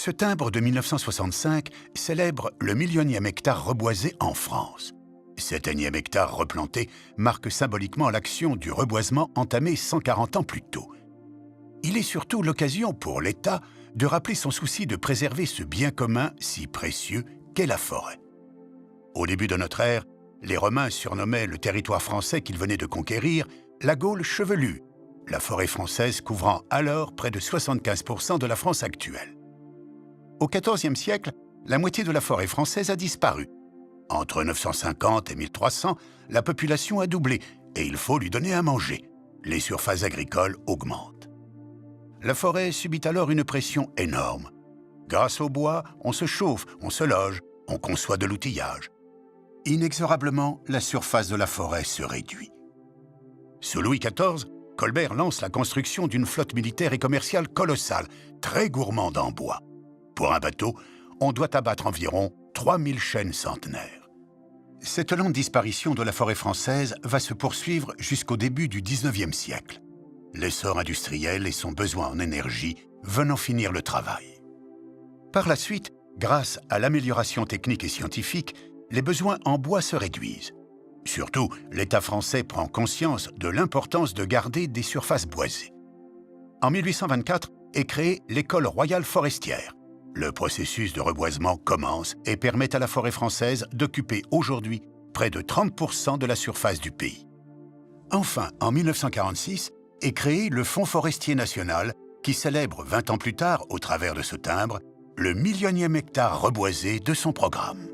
Ce timbre de 1965 célèbre le millionième hectare reboisé en France. Cet énième hectare replanté marque symboliquement l'action du reboisement entamé 140 ans plus tôt. Il est surtout l'occasion pour l'État de rappeler son souci de préserver ce bien commun si précieux qu'est la forêt. Au début de notre ère, les Romains surnommaient le territoire français qu'ils venaient de conquérir la Gaule chevelue, la forêt française couvrant alors près de 75% de la France actuelle. Au XIVe siècle, la moitié de la forêt française a disparu. Entre 950 et 1300, la population a doublé et il faut lui donner à manger. Les surfaces agricoles augmentent. La forêt subit alors une pression énorme. Grâce au bois, on se chauffe, on se loge, on conçoit de l'outillage. Inexorablement, la surface de la forêt se réduit. Sous Louis XIV, Colbert lance la construction d'une flotte militaire et commerciale colossale, très gourmande en bois. Pour un bateau, on doit abattre environ 3000 chênes centenaires. Cette lente disparition de la forêt française va se poursuivre jusqu'au début du XIXe siècle. L'essor industriel et son besoin en énergie venant finir le travail. Par la suite, grâce à l'amélioration technique et scientifique, les besoins en bois se réduisent. Surtout, l'État français prend conscience de l'importance de garder des surfaces boisées. En 1824 est créée l'École royale forestière. Le processus de reboisement commence et permet à la forêt française d'occuper aujourd'hui près de 30% de la surface du pays. Enfin, en 1946, est créé le Fonds forestier national qui célèbre 20 ans plus tard, au travers de ce timbre, le millionième hectare reboisé de son programme.